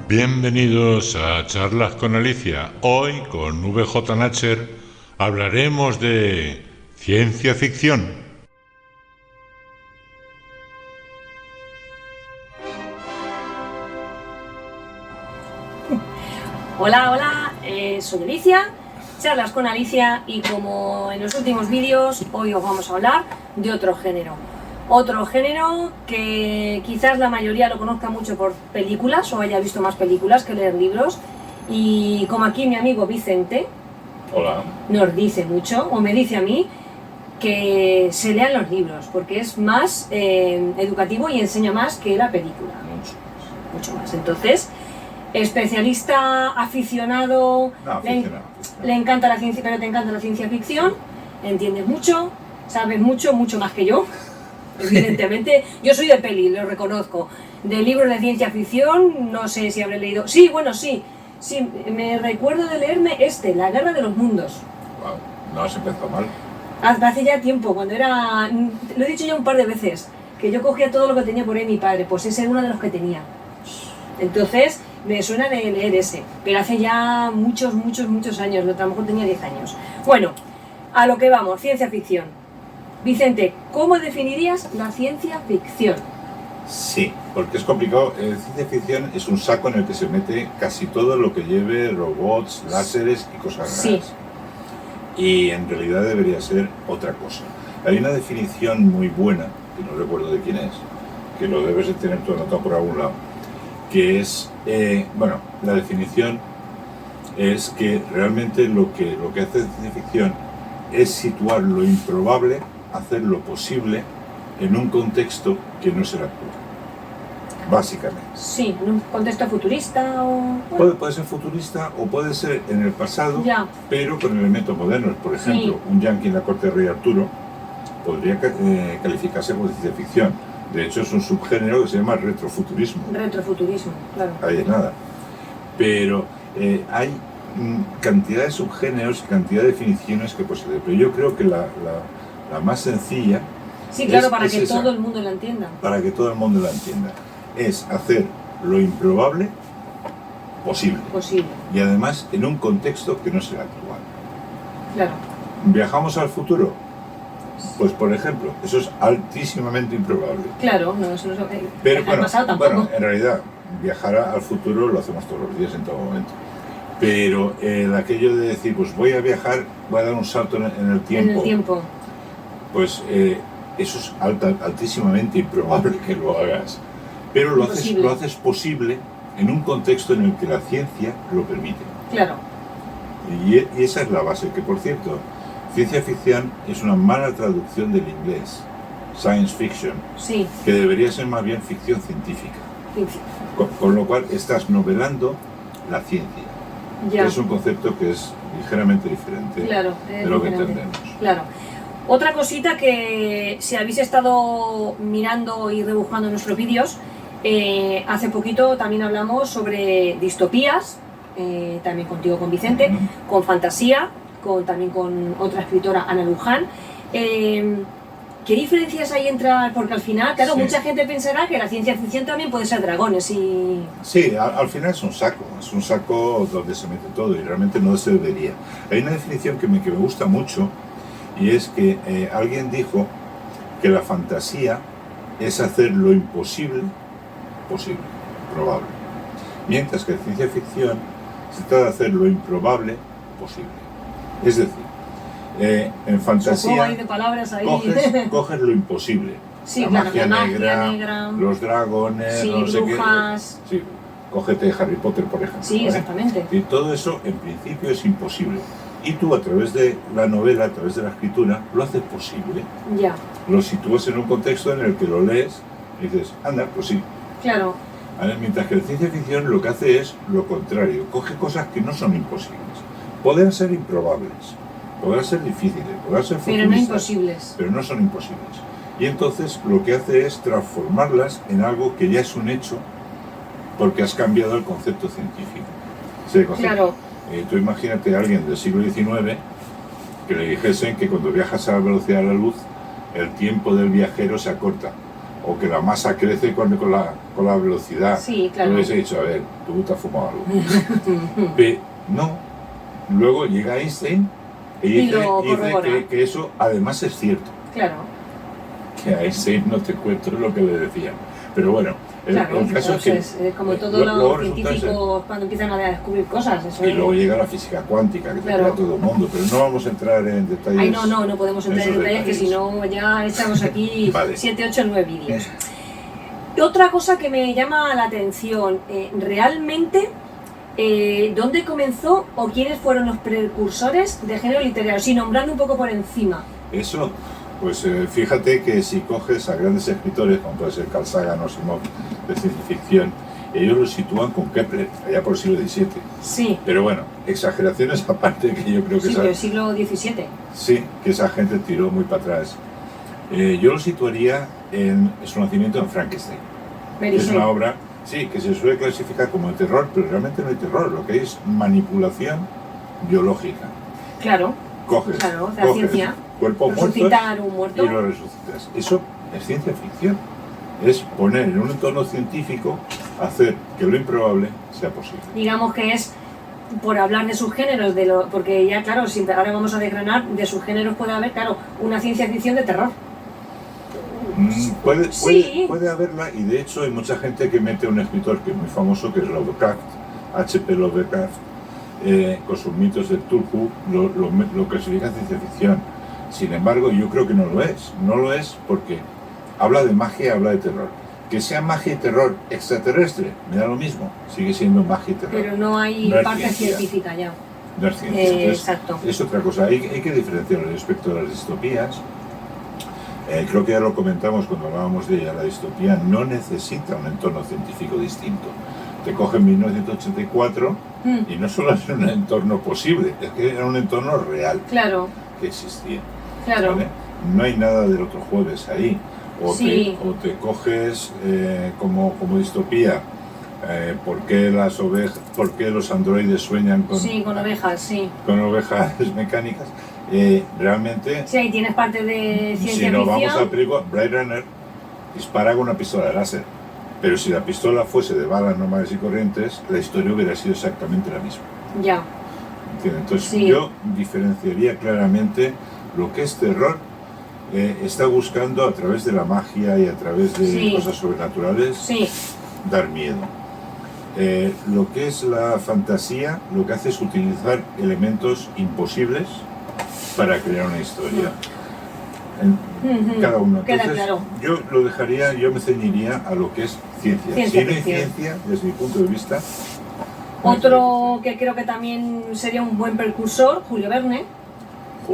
Bienvenidos a Charlas con Alicia. Hoy con VJ Natcher hablaremos de ciencia ficción. Hola, soy Alicia, Charlas con Alicia, y como en los últimos vídeos, hoy os vamos a hablar de otro género. Otro género que quizás la mayoría lo conozca mucho por películas o haya visto más películas que leer libros. Y como aquí mi amigo Vicente Hola. nos dice mucho, o me dice a mí, que se lean los libros, porque es más educativo y enseña más que la película. Mucho más. Entonces, especialista, aficionado, le encanta la ciencia, pero te encanta la ciencia ficción, entiendes mucho, sabes mucho más que yo. Evidentemente, yo soy de peli, lo reconozco. De libros de ciencia ficción, no sé si habré leído. Sí, me recuerdo de leerme La Guerra de los Mundos. Wow, no has empezado mal. Hace ya tiempo, cuando era. Lo he dicho ya un par de veces, que yo cogía todo lo que tenía por ahí mi padre, pues ese era uno de los que tenía. Entonces, me suena de leer ese, pero hace ya muchos años, a lo mejor tenía 10 años. Bueno, a lo que vamos, ciencia ficción. Vicente, ¿cómo definirías la ciencia ficción? Sí, porque es complicado. Ciencia ficción es un saco en el que se mete casi todo lo que lleve robots, láseres y cosas raras. Sí. Y en realidad debería ser otra cosa. Hay una definición muy buena, que no recuerdo de quién es, que lo debes de tener tú anotado por algún lado, que es, la definición es que realmente lo que hace ciencia ficción es situar lo improbable, hacer lo posible en un contexto que no es el actual, básicamente. Sí, en un contexto futurista o... Puede ser futurista o puede ser en el pasado, ya, pero con elementos modernos. Por ejemplo, sí, un yankee en la corte de Rey Arturo podría calificarse como ciencia ficción. De hecho, es un subgénero que se llama retrofuturismo. Retrofuturismo, claro. Ahí es nada. Pero hay cantidad de subgéneros y cantidad de definiciones que posee. Pero yo creo que la más sencilla... Sí, claro, para que todo el mundo la entienda. Para que todo el mundo la entienda. Es hacer lo improbable posible. Y además en un contexto que no es el actual. Claro. ¿Viajamos al futuro? Pues por ejemplo, eso es altísimamente improbable. Claro, no, eso no es... Pero bueno, pasado tampoco. Bueno, en realidad, viajar al futuro lo hacemos todos los días, en todo momento. Pero aquello de decir, pues voy a viajar, voy a dar un salto en el tiempo. En el tiempo. Pues eso es altísimamente improbable que lo hagas. Pero lo haces posible en un contexto en el que la ciencia lo permite. Claro. Y esa es la base, que por cierto, ciencia ficción es una mala traducción del inglés, science fiction, sí, que debería ser más bien ficción científica. Con lo cual estás novelando la ciencia. Ya. Es un concepto que es ligeramente diferente, claro, de lo que entendemos. Claro. Otra cosita que si habéis estado mirando y rebuscando nuestros vídeos, hace poquito también hablamos sobre distopías, también contigo, con Vicente, con fantasía, también con otra escritora, Ana Luján. ¿Qué diferencias hay entre...? Porque al final, claro, sí, mucha gente pensará que la ciencia ficción también puede ser dragones y... Sí, al final es un saco donde se mete todo y realmente no se debería. Hay una definición que me gusta mucho, y es que alguien dijo que la fantasía es hacer lo imposible posible, probable. Mientras que la ciencia ficción se trata de hacer lo improbable posible. Es decir, en fantasía de palabras ahí. coges lo imposible. Sí, la claro, magia negra, los dragones, sí, no sé brujas. qué. Sí, cógete Harry Potter, por ejemplo. Sí, exactamente. Y todo eso en principio es imposible. Y tú, a través de la novela, a través de la escritura, lo haces posible. Ya. Lo sitúas en un contexto en el que lo lees y dices, anda, pues sí. Claro. Mientras que la ciencia ficción lo que hace es lo contrario. Coge cosas que no son imposibles. Podrán ser improbables, podrán ser difíciles, podrán ser futuristas, pero no imposibles. Pero no son imposibles. Y entonces lo que hace es transformarlas en algo que ya es un hecho porque has cambiado el concepto científico. Claro. Tú imagínate a alguien del siglo XIX que le dijesen que cuando viajas a la velocidad de la luz el tiempo del viajero se acorta, o que la masa crece con la velocidad. Sí, claro. Yo les he dicho, a ver, tú te has fumado algo. Pero no. Luego llega Einstein y dice que eso además es cierto. Claro. Que a Einstein no te encuentro lo que le decían. Pero bueno, claro, el caso entonces, es que... como todos los científicos cuando empiezan a descubrir cosas. Eso y luego llega la física cuántica, que te crea todo el mundo. Pero no vamos a entrar en detalles. Ay, no podemos entrar en detalles, que si no ya echamos aquí 7, 8, 9 vídeos. Y otra cosa que me llama la atención, realmente, ¿dónde comenzó o quiénes fueron los precursores de género literario? Sí, nombrando un poco por encima. Eso, pues fíjate que si coges a grandes escritores, como puede ser Carl Sagan o Asimov, de ciencia ficción, ellos lo sitúan con Kepler, allá por el siglo XVII. Sí. Pero bueno, exageraciones aparte, que yo creo que... Sí, pero el siglo XVII. Sí, que esa gente tiró muy para atrás. Yo lo situaría en su nacimiento en Frankenstein. Es una obra, sí, que se suele clasificar como de terror, pero realmente no hay terror, lo que hay es manipulación biológica. Claro. Coges ciencia. Cuerpo resucitar un muerto y lo resucitas. Eso es ciencia ficción. Es poner en un entorno científico, hacer que lo improbable sea posible. Digamos que es, por hablar de sus géneros, porque ya claro, ahora vamos a desgranar, de sus géneros puede haber, claro, una ciencia ficción de terror. Puede haberla, y de hecho hay mucha gente que mete a un escritor que es muy famoso, que es Lovecraft, H.P. Lovecraft, con sus mitos de Cthulhu, lo clasifica en ciencia ficción. Sin embargo, yo creo que no lo es. No lo es porque habla de magia, habla de terror. Que sea magia y terror extraterrestre, me da lo mismo, sigue siendo magia y terror. Pero no hay parte científica ya. No es ciencia. Exacto. Es otra cosa, hay que diferenciar respecto a las distopías. Creo que ya lo comentamos cuando hablábamos de ella, la distopía no necesita un entorno científico distinto. Te cogen 1984 y no solo es un entorno posible, es que era un entorno real. Claro. Que existía. Claro. ¿Vale? No hay nada del otro jueves ahí. O te coges como distopía, ¿por qué los androides sueñan con ovejas? Sí. Con ovejas mecánicas. Realmente... Sí, ahí tienes parte de ciencia ficción. Si nos vamos a película, Blade Runner dispara con una pistola de láser. Pero si la pistola fuese de balas normales y corrientes, la historia hubiera sido exactamente la misma. Ya. Entonces yo diferenciaría claramente lo que es terror. Está buscando a través de la magia y a través de cosas sobrenaturales dar miedo. Lo que es la fantasía, lo que hace es utilizar elementos imposibles para crear una historia. Cada uno. Entonces, claro. Yo me ceñiría a lo que es ciencia. Si no hay ciencia, desde mi punto de vista. Otro que creo que también sería un buen precursor, Julio Verne,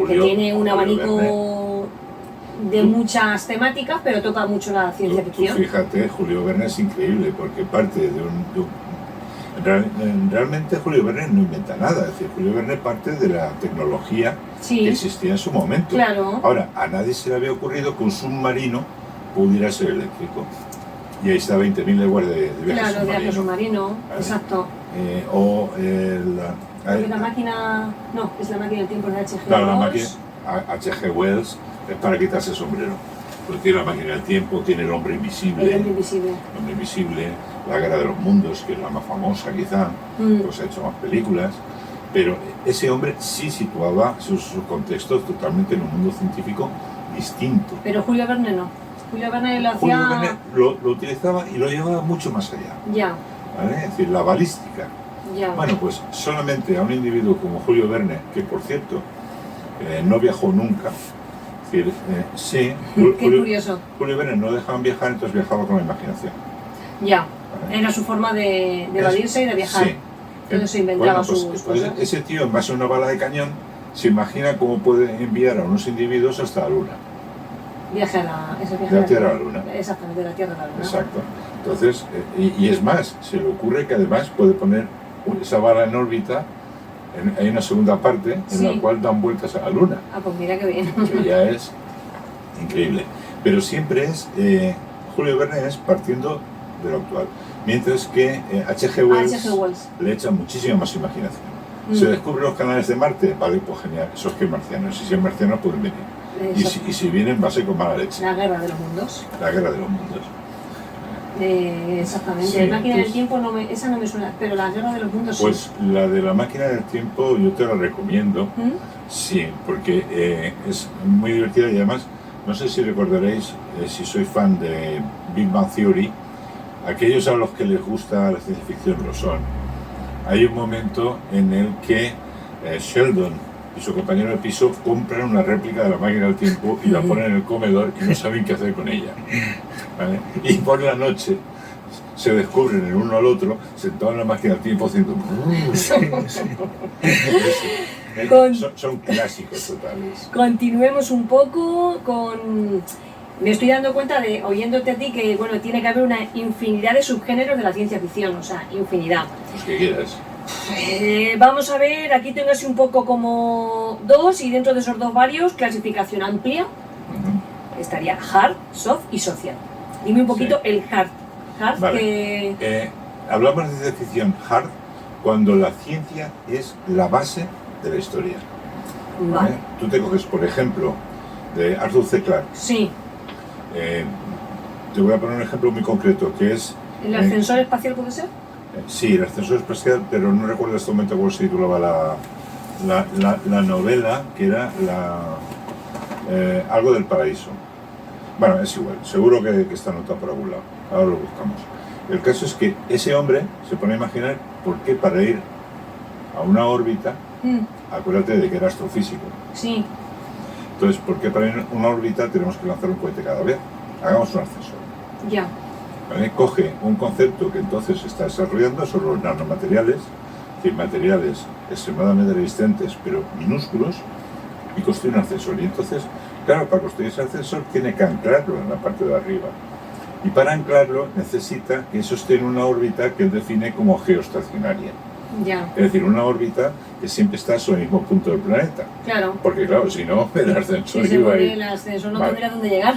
que tiene un abanico de muchas temáticas, pero toca mucho la ciencia ficción. Fíjate, Julio Verne es increíble porque parte de realmente Julio Verne no inventa nada, es decir, Julio Verne parte de la tecnología que existía en su momento. Claro. Ahora, a nadie se le había ocurrido que un submarino pudiera ser eléctrico. Y ahí está 20.000 leguas de viaje viaje submarino, ¿vale? Exacto. La máquina... No, es la máquina del tiempo de H.G. Claro, la máquina H.G. Wells es para quitarse el sombrero. Pues tiene la máquina del tiempo, tiene el hombre invisible. El hombre invisible. El hombre invisible, la Guerra de los Mundos, que es la más famosa quizá, pues ha hecho más películas. Pero ese hombre sí situaba sus contextos totalmente en un mundo científico distinto. Pero Julio Verne no. Julio Verne lo hacía... Julio Verne lo utilizaba y lo llevaba mucho más allá. Ya. ¿Vale? Es decir, la balística. Ya. Bueno, pues solamente a un individuo como Julio Verne, que por cierto no viajó nunca. Es decir, Qué curioso. Julio Verne no dejaban viajar, entonces viajaba con la imaginación. Ya. ¿Vale? Era su forma de evadirse y de viajar. Sí. Entonces se inventaba sus cosas. Ese tío, en base a una bala de cañón, se imagina cómo puede enviar a unos individuos hasta la Luna. Viaje a la Tierra a la Luna. Exactamente, de la Tierra a la Luna. Exacto. Entonces, y es más, se le ocurre que además puede poner esa bala en órbita, hay una segunda parte en la cual dan vueltas a la Luna. Ah, pues mira qué bien. Que ya es increíble. Pero siempre es, Julio Verne es partiendo de lo actual. Mientras que H.G. Wells le echa muchísima más imaginación. Se descubren los canales de Marte, vale, pues genial, esos que marcianos, y si hay marcianos pueden venir. Y si vienen va a ser con mala leche. La guerra de los mundos. La guerra de los mundos. Exactamente. Sí, La máquina pues- del tiempo esa no me suena, pero la guerra de los mundos Pues la de la máquina del tiempo yo te la recomiendo. sí. ¿Mm? Sí, porque es muy divertida y además, no sé si recordaréis, si sois fan de Big Bang Theory, aquellos a los que les gusta la ciencia ficción lo son. Hay un momento en el que Sheldon y su compañero de piso compran una réplica de la máquina del tiempo y la ponen en el comedor y no saben qué hacer con ella. ¿Vale? Y por la noche se descubren el uno al otro sentados en la máquina del tiempo haciendo... son clásicos totales. Continuemos un poco con... Me estoy dando cuenta oyéndote a ti, que bueno, tiene que haber una infinidad de subgéneros de la ciencia ficción, o sea, infinidad. Los que quieras. Vamos a ver, aquí tengo así un poco como dos, y dentro de esos dos varios, clasificación amplia, Ujú. estaría hard, soft y social. Dime un poquito Sí. el hard. Hard Vale. que... Hablamos de ciencia ficción hard cuando la ciencia es la base de la historia. ¿Vale? Vale. Tú te coges, por ejemplo, de Arthur C. Clarke. Sí, Te voy a poner un ejemplo muy concreto, que es... ¿el ascensor espacial puede ser? Sí, el ascensor espacial, pero no recuerdo en este momento cómo se titulaba la novela, que era algo del paraíso. Bueno, es igual, seguro que está anotado por algún lado, ahora lo buscamos. El caso es que ese hombre se pone a imaginar por qué para ir a una órbita, acuérdate de que era astrofísico, Sí, entonces por qué para ir a una órbita tenemos que lanzar un cohete cada vez, hagamos un ascensor. ya. ¿Vale? Coge un concepto que entonces se está desarrollando sobre los nanomateriales, es decir, materiales extremadamente resistentes pero minúsculos, y construye un ascensor. Y entonces, claro, para construir ese ascensor tiene que anclarlo en la parte de arriba. Y para anclarlo necesita que eso esté en una órbita que él define como geoestacionaria. Ya, Es decir, una órbita que siempre está sobre el mismo punto del planeta. claro. Porque claro, si no, el ascensor Si se iba a muere ir... el ascensor no Vale. tendría dónde llegar.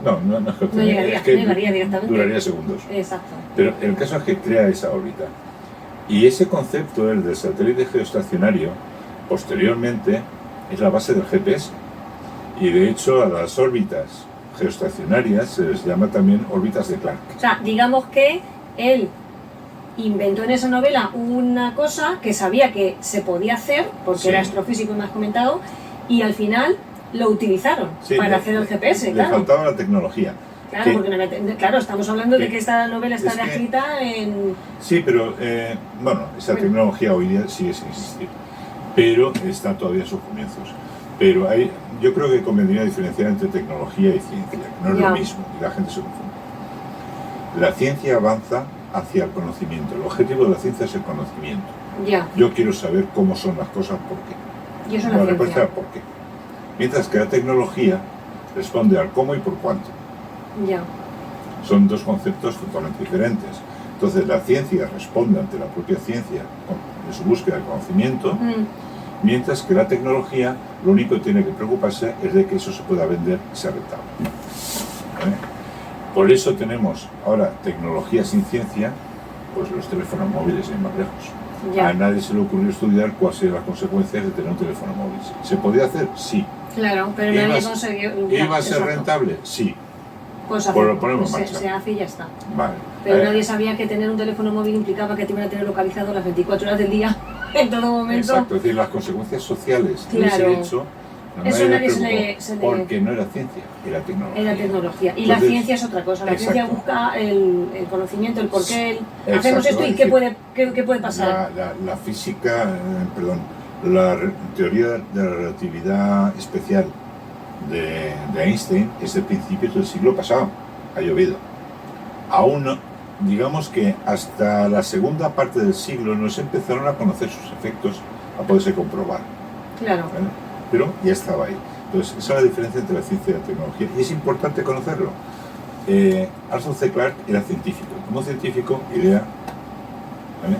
No llegaría, es que no llegaría directamente. duraría segundos. Exacto. Pero el caso es que crea esa órbita. Y ese concepto, el del satélite geoestacionario, posteriormente es la base del GPS. Y de hecho a las órbitas geoestacionarias se les llama también órbitas de Clarke. O sea, digamos que él inventó en esa novela una cosa que sabía que se podía hacer, porque Sí. era astrofísico, me has comentado, y al final lo utilizaron Sí, para hacer el GPS, Le claro. faltaba la tecnología. Claro, que- porque claro, estamos hablando de que- que esta novela está es que- escrita en... Sí, pero bueno, esa Bueno. tecnología hoy día sigue sin existir. Pero está todavía en sus comienzos. Pero yo creo que convendría diferenciar entre tecnología y ciencia, que no es Ya. lo mismo, y la gente se confunde. La ciencia avanza hacia el conocimiento. El objetivo de la ciencia es el conocimiento. Ya, Yo quiero saber cómo son las cosas, ¿por qué? y eso es La la respuesta ciencia. es ¿por qué? Mientras que la tecnología responde al cómo y por cuánto. Ya, Son dos conceptos totalmente diferentes. Entonces la ciencia responde ante la propia ciencia en su búsqueda de conocimiento, mientras que la tecnología lo único que tiene que preocuparse es de que eso se pueda vender y sea rentable. ¿Vale? Por eso tenemos ahora tecnología sin ciencia, pues los teléfonos móviles y más lejos. ya. A nadie se le ocurrió estudiar cuáles serían las consecuencias de tener un teléfono móvil. ¿Se podía hacer? Sí. Claro, pero ¿Iba nadie a- consiguió... ¿Iba a ser Exacto. rentable? Sí. Pues Pues lo hacerlo, ponemos en pues marcha. se hace y ya está. Vale. Pero nadie sabía que tener un teléfono móvil implicaba que te iban a tener localizado las 24 horas del día, en todo momento. Exacto, es decir, las consecuencias sociales de ese Claro. hecho, Eso nadie se preocupó, le- se le- porque no era ciencia, era tecnología. Era tecnología. Y la Entonces, ciencia es otra cosa. La ciencia exacto. busca el conocimiento, el por qué hacemos Exacto, esto y es qué decir, puede pasar. La física, perdón, la teoría de la relatividad especial de Einstein es de principios del siglo pasado, ha llovido. Aún no, digamos que hasta la segunda parte del siglo no se empezaron a conocer sus efectos, a poderse comprobar. Claro. ¿Vale? Pero ya estaba ahí. Entonces, esa es la diferencia entre la ciencia y la tecnología. Y es importante conocerlo. Arthur C. Clarke era científico. Como científico, idea... ¿vale?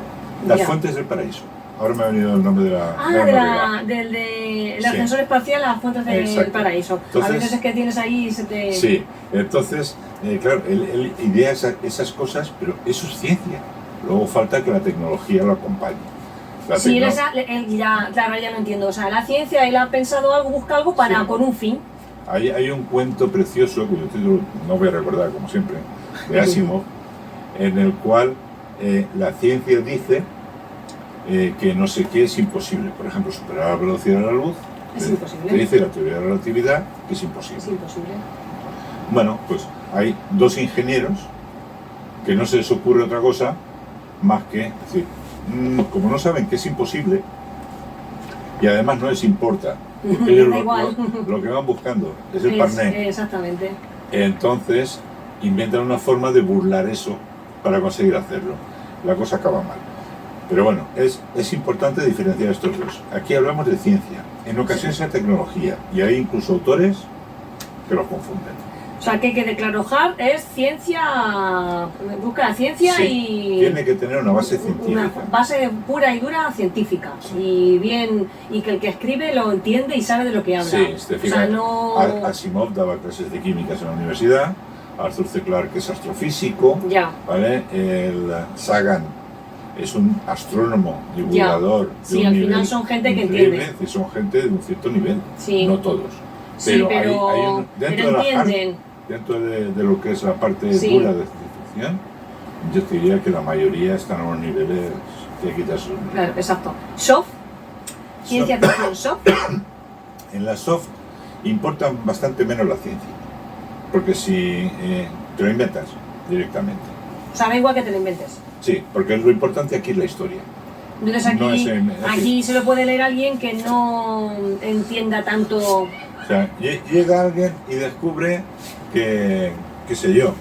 Las Ya. fuentes del paraíso. Ahora me ha venido el nombre de la novela. del Sí. ascensor espacial a las fuentes del Exacto. paraíso. A Entonces- veces es que tienes ahí y se te... Sí, entonces, claro, él idea esas cosas, pero eso es ciencia. Luego falta que la tecnología lo acompañe. La Sí, tecno- él ya, claro, ya lo entiendo. O sea, la ciencia, él ha pensado algo, busca algo para Sí. con un fin. Hay un cuento precioso, cuyo título no voy a recordar, como siempre, de Asimov, en el cual la ciencia dice que no sé qué es imposible. Por ejemplo, superar la velocidad de la luz. Es imposible. Te dice la teoría de la relatividad que es imposible. Es imposible. Bueno, pues hay dos ingenieros que no se les ocurre otra cosa más que decir, como no saben que es imposible y además no les importa, porque ellos lo que van buscando es el parné. Exactamente. Entonces inventan una forma de burlar eso para conseguir hacerlo. La cosa acaba mal. Pero bueno, es importante diferenciar estos dos. Aquí hablamos de ciencia, en ocasiones de tecnología, y hay incluso autores que los confunden. O sea, que quede claro, hard es ciencia, busca la ciencia Sí, y... tiene que tener una base científica. Una base pura y dura científica. Sí. Y bien, y que el que escribe lo entiende y sabe de lo que habla. Sí, te o fijas, sea, no... Asimov daba clases de químicas en la universidad, Arthur C. Clarke es astrofísico, Ya. ¿vale? El Sagan es un astrónomo, divulgador. Sí, de un al nivel final son gente que increíble, entiende. y son gente de un cierto nivel, Sí. no todos. Sí, pero dentro de la entienden. dentro de lo que es la parte Sí. dura de ciencia ficción, yo te diría que la mayoría están a unos niveles que quitas un... Claro, exacto. Soft, ciencia ficción soft. En la soft importa bastante menos la ciencia, porque si te lo inventas directamente. O sea, da igual que te lo inventes. Sí, porque lo importante aquí es la historia. Entonces aquí, No es aquí se lo puede leer alguien que no entienda tanto. O sea, llega alguien y descubre que, qué sé yo,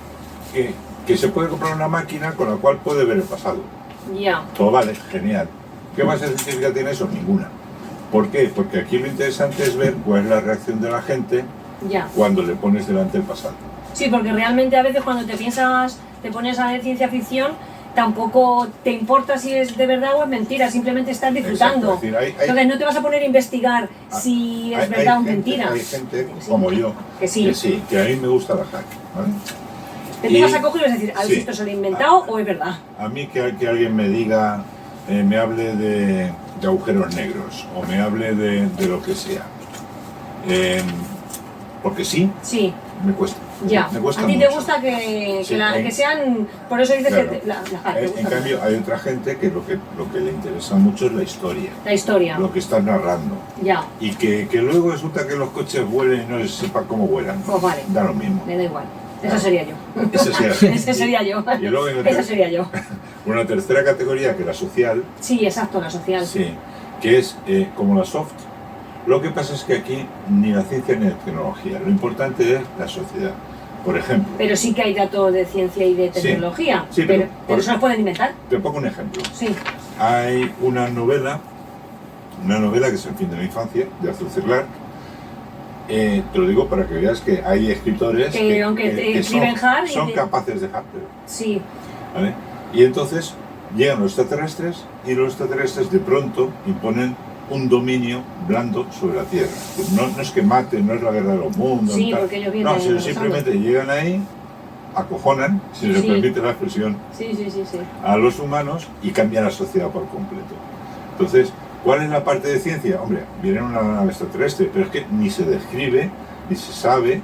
que se puede comprar una máquina con la cual puede ver el pasado. Ya. Todo vale, genial. ¿Qué base científica tiene eso? Ninguna. ¿Por qué? Porque aquí lo interesante es ver cuál es la reacción de la gente Ya. cuando le pones delante el pasado. Sí, porque realmente a veces cuando te pones a ver ciencia ficción, tampoco te importa si es de verdad o es mentira, simplemente estás disfrutando. Exacto, es decir, Entonces no te vas a poner a investigar si es verdad o mentira. Hay gente como yo, Que sí. que a mí me gusta la hack, ¿vale? Que tú vas a coger y vas a decir, a ver Sí. si esto se lo he inventado o es verdad. A mí que alguien me diga, me hable de agujeros negros o me hable de lo que sea. Porque sí, Sí, me cuesta. ya. Me cuesta A ti mucho. te gusta que Sí, que sean, por eso dices claro. que la te gusta En cambio, hay otra gente que lo que le interesa mucho es la historia, la historia. lo que estás narrando. Ya, Y que luego resulta que los coches vuelen y no se sepa cómo vuelan. pues vale, Da lo mismo. me da igual. Esa sería yo. Ese sería, Ese sería yo. Y luego hay Esa sería yo. una tercera categoría, que es la social, Sí, exacto, la social. sí, que es como la soft. Lo que pasa es que aquí ni la ciencia ni la tecnología, lo importante es la sociedad. Por ejemplo, Pero sí que hay datos de ciencia y de Sí, tecnología. sí, pero pero- se los pueden inventar. te pongo un ejemplo. Sí. Hay una novela que es El fin de la infancia, de Arthur C. Clarke. Te lo digo para que veas que hay escritores Que aunque te escriben hard y son te- capaces de hacerlo, Sí, ¿vale? Y entonces llegan los extraterrestres y los extraterrestres de pronto imponen un dominio blando sobre la Tierra. No es que maten, no es la guerra de los mundos, Sí, tal. porque ellos vienen no, sino pasando. simplemente llegan ahí, acojonan, si se Sí. permite la expresión, sí, sí, sí, sí. a los humanos y cambian la sociedad por completo. Entonces, ¿cuál es la parte de ciencia? Hombre, viene una nave extraterrestre, pero es que ni se describe, ni se sabe,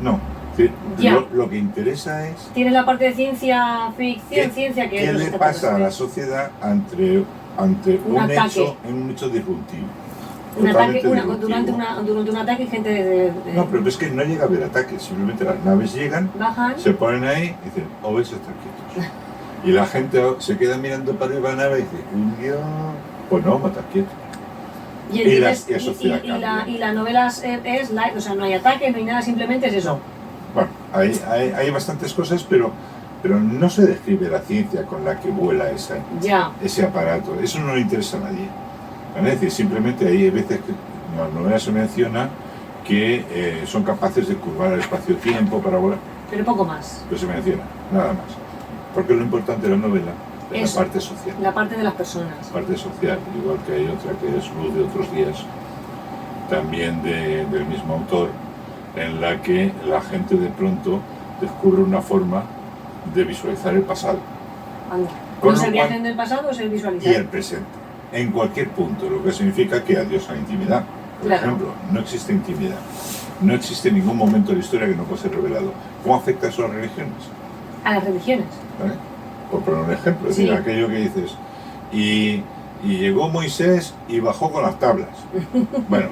no. Es decir, Ya. lo que interesa es Tienes la parte de ciencia ficción, ciencia que qué es los le pasa a la extraterrestres. sociedad ante Un ataque. un hecho disruptivo. Un ataque, Totalmente durante disruptivo. un ataque gente No, pero es que no llega a haber ataques, simplemente las naves llegan, bajan. se ponen ahí y dicen, o vais a estar quietos. Y la gente se queda mirando para arriba a la nave y dice, Dios, pues no, estar quietos. y la sociedad cambia. y la novela es light, o sea, no hay ataque, no hay nada, simplemente es eso. Bueno, hay bastantes cosas, pero no se describe la ciencia con la que vuela Ya, ese aparato. Eso no le interesa a nadie. ¿Vale? Es decir, simplemente hay veces que en la novela se menciona que son capaces de curvar el espacio-tiempo para volar. pero poco más. Pero se menciona, nada más. Porque lo importante de la novela es Eso. la parte social. La parte de las personas. La parte social, igual que hay otra que es Luz de otros días, también del mismo autor, en la que la gente de pronto descubre una forma de visualizar el pasado Anda. Con ¿No lo es el viaje cual- en el pasado o es el y visualizar? el presente, en cualquier punto, lo que significa que adiós a la intimidad. Por Claro. ejemplo, no existe intimidad. no existe ningún momento de la historia que no pueda ser revelado. ¿Cómo afecta eso a las religiones? A las religiones. ¿Vale? Por poner un ejemplo, es Sí. decir, aquello que dices, y llegó Moisés y bajó con las tablas. Bueno,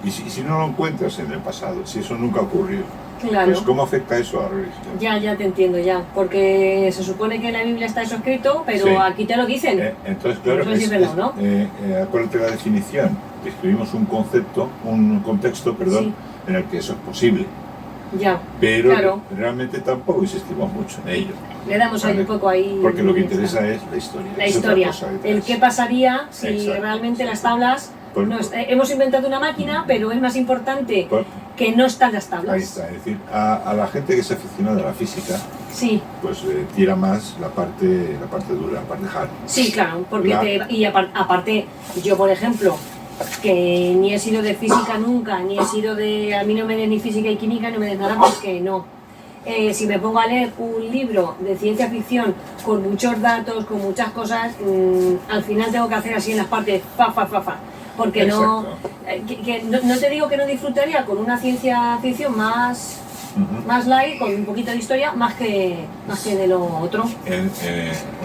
y si no lo encuentras en el pasado, si eso nunca ocurrió, Claro. pues ¿cómo afecta eso a la religión? Ya te entiendo ya, porque se supone que en la Biblia está eso escrito, pero Sí. aquí te lo dicen. Entonces, claro, Eso sí es verdad, ¿no? acuérdate la definición, describimos un concepto, un contexto, perdón, en el que eso es posible, Ya, pero claro. realmente tampoco insistimos mucho en ello, Le damos ahí Vale. un poco ahí. porque lo que interesa es la historia. la es otra historia. cosa detrás. El qué pasaría si Exacto. realmente las tablas. Pues- No, hemos inventado una máquina, pero es más importante Pues, que no están las ahí tablas. está, es decir, a la gente que es aficionada a la física, Sí, pues tira más la parte dura, la parte hard. sí, claro, porque La- aparte, yo por ejemplo, que ni he sido de física nunca, ni he sido de, a mí no me des ni física y química, no me des nada porque no. Si me pongo a leer un libro de ciencia ficción con muchos datos, con muchas cosas, al final tengo que hacer así en las partes, fa, porque no, Exacto. no te digo que no disfrutaría con una ciencia ficción más Ujú. light, con un poquito de historia, más que de lo otro.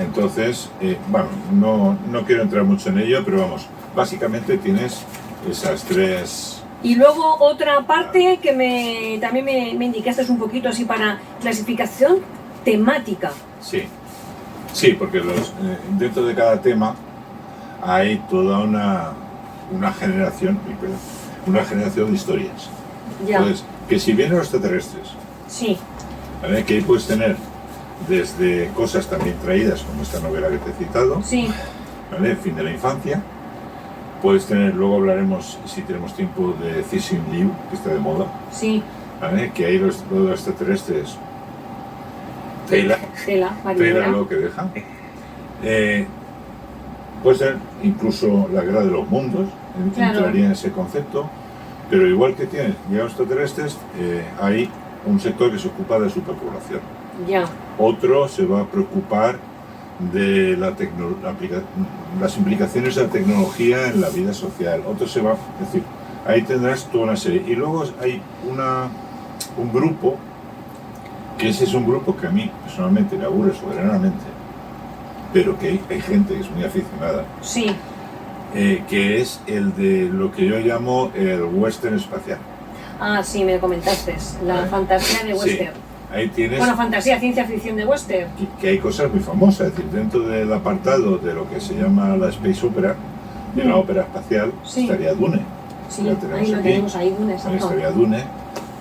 Entonces, bueno, no quiero entrar mucho en ello, pero vamos, básicamente tienes esas tres. Y luego otra parte que también me indicaste un poquito así para clasificación temática. Sí, porque dentro de cada tema hay toda una generación, una generación de historias. Ya, Entonces, que si vienen los extraterrestres, sí, ¿vale? Que ahí puedes tener desde cosas también traídas, como esta novela que te he citado, sí, ¿vale? El fin de la infancia. Puedes tener, luego hablaremos, si tenemos tiempo, de Cixin Liu, que está de moda, sí, ¿vale? Que ahí los extraterrestres, tela marinera. lo que dejan. Puede ser incluso la guerra de los mundos, Claro. entraría en ese concepto, pero igual que tienes ya extraterrestres, hay un sector que se ocupa de superpoblación. Ya, Otro se va a preocupar de las implicaciones de la tecnología en la vida social. Otro se va, es decir, ahí tendrás toda una serie. Y luego hay un grupo, que ese es un grupo que a mí personalmente me aburre soberanamente, pero que hay gente que es muy aficionada, sí, que es el de lo que yo llamo el western espacial. ah, sí, me comentaste, la fantasía de Sí. western. Ahí tienes Bueno, fantasía, ciencia ficción de western. que hay cosas muy famosas, es decir, dentro del apartado de lo que se llama la space opera, de la ópera espacial, Sí. estaría Dune. Sí, La tenemos ahí lo aquí. tenemos, ahí Dune, Ahí exacto. estaría Dune.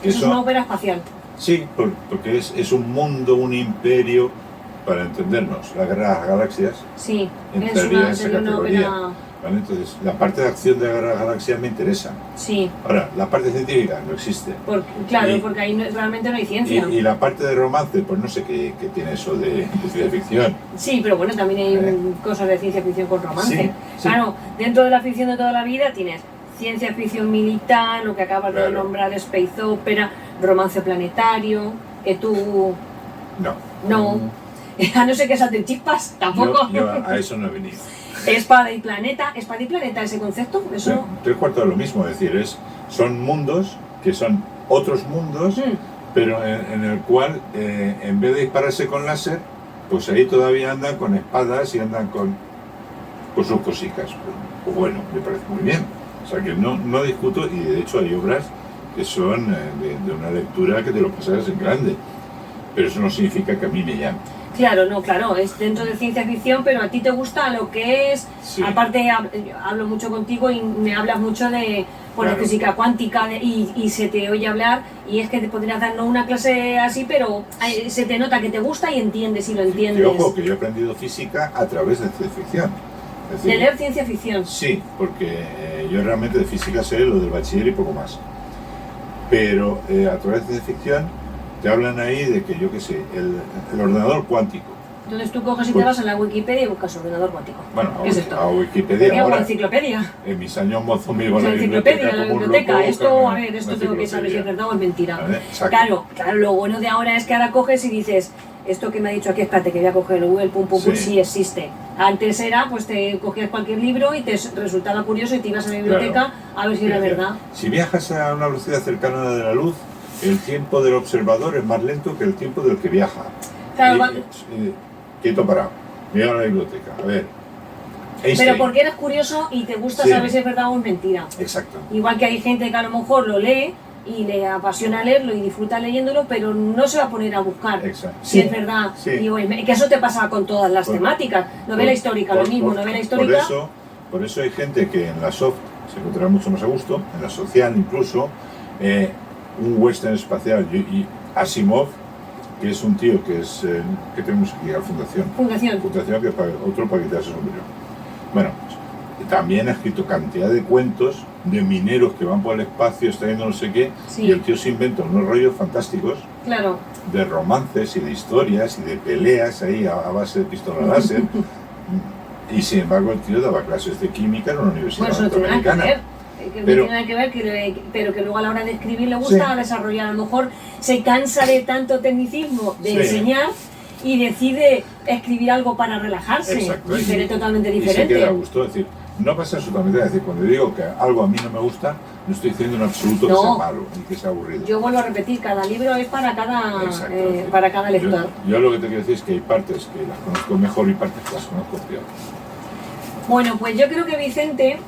Que Eso es una ópera espacial. sí, porque es un mundo, un imperio, para entendernos, la guerra de las galaxias. Sí, Entraría en esa sería una categoría. ópera. ¿Vale? Entonces, la parte de acción de la guerra de las galaxias me interesa. Sí, Ahora, la parte científica no existe. claro, Y- porque ahí realmente no hay ciencia. Y la parte de romance, pues no sé qué tiene eso de ciencia ficción. Sí, pero bueno, también hay cosas de ciencia ficción con romance. Sí, sí. Claro, dentro de la ficción de toda la vida tienes ciencia ficción militar, lo que acabas de Claro. nombrar, space opera, romance planetario, que tú no, a no ser que salten chispas, tampoco. Yo a eso no he venido. Espada y planeta, ese concepto, eso. Tres cuartos de lo mismo, es decir, son mundos que son otros mundos, Mm, pero en el cual, en vez de dispararse con láser, pues ahí todavía andan con espadas y andan con sus cositas. Pues bueno, me parece muy bien. O sea que no discuto, y de hecho hay obras que son de una lectura que te lo pasas en grande, pero eso no significa que a mí me llame. Claro, no, claro, es dentro de ciencia ficción, pero a ti te gusta lo que es. Sí. Aparte, hablo mucho contigo y me hablas mucho de Claro. física cuántica y se te oye hablar, y es que te podrías dar no una clase así, pero se te nota que te gusta y entiendes y lo Que entiendes. ojo, que yo he aprendido física a través de ciencia ficción. Es De decir, leer ciencia ficción. sí, porque yo realmente de física sé lo del bachiller y poco más. Pero a través de ciencia ficción te hablan ahí de que, yo qué sé, el ordenador cuántico. Entonces tú coges y Pues- te vas a la Wikipedia y buscas ordenador cuántico. Bueno, ¿Qué es esto? a Wikipedia Sería una ahora, enciclopedia. en mis años mozo me iba a La la enciclopedia, biblioteca la como un biblioteca. loco, Esto, buscando a ver, esto una tengo que saber si es enciclopedia. verdad o es mentira. ¿Vale? Exacto. Claro, lo bueno de ahora es que ahora coges y dices, esto que me ha dicho aquí, espérate que voy a coger Google, pum, pum, pum, Sí. sí existe. Antes era, pues te cogías cualquier libro y te resultaba curioso y te ibas a la biblioteca a ver si era verdad. Si viajas a una velocidad cercana de la luz, el tiempo del observador es más lento que el tiempo del que viaja. Claro, Quieto parado, mira a la biblioteca, a ver. pero Einstein. porque eres curioso y te gusta Sí. saber si es verdad o es mentira. Exacto. Igual que hay gente que a lo mejor lo lee y le apasiona leerlo y disfruta leyéndolo, pero no se va a poner a buscar Exacto. si es verdad. Sí. Y, oye, que eso te pasa con todas las Por- temáticas. Novela histórica, lo mismo, novela histórica. Por eso hay gente que en la soft se encontrará mucho más a gusto, en la social incluso, un western espacial y Asimov, que es un tío que es que tenemos aquí a la fundación, que es otro para quitarse el sombrero. Bueno, también ha escrito cantidad de cuentos de mineros que van por el espacio extrayendo no sé qué, Sí. y el tío se inventa unos rollos fantásticos Claro. de romances y de historias y de peleas ahí a base de pistola láser. Y sin embargo el tío daba clases de química en una universidad Pues no tiene nada que norteamericana. ver. Que Pero- no tiene nada que ver, pero que luego a la hora de escribir le gusta Sí. desarrollar. A lo mejor se cansa de tanto tecnicismo de Sí. enseñar y decide escribir algo para relajarse. Exacto. Totalmente Y se diferente. queda a gusto. Es decir, no pasa absolutamente nada. Es decir, cuando digo que algo a mí no me gusta, no estoy diciendo en absoluto que No. sea malo ni que sea aburrido. Yo vuelvo a repetir, cada libro es para cada, Exacto. para cada lector. Yo lo que te quiero decir es que hay partes que las conozco mejor y partes que las conozco peor. Bueno, pues yo creo que Vicente,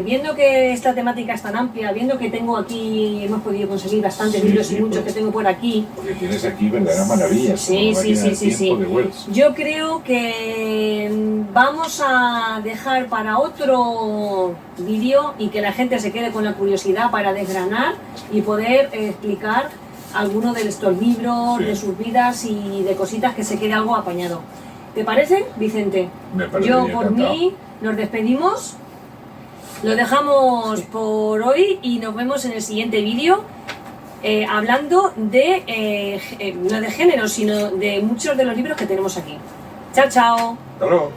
viendo que esta temática es tan amplia, viendo que tengo aquí, hemos podido conseguir bastantes Sí, libros sí, y muchos pues. que tengo por aquí, Porque tienes aquí verdaderas maravillas. Sí, como la sí, máquina sí, del sí, tiempo sí. de Wells. yo creo que vamos a dejar para otro vídeo y que la gente se quede con la curiosidad para desgranar y poder explicar alguno de estos libros, Sí. de sus vidas y de cositas que se quede algo apañado. ¿Te parece, Vicente? Me parece Yo bien, por encantado. mí nos despedimos, lo dejamos por hoy y nos vemos en el siguiente vídeo hablando de no de género, sino de muchos de los libros que tenemos aquí. Chao, chao. Hasta luego.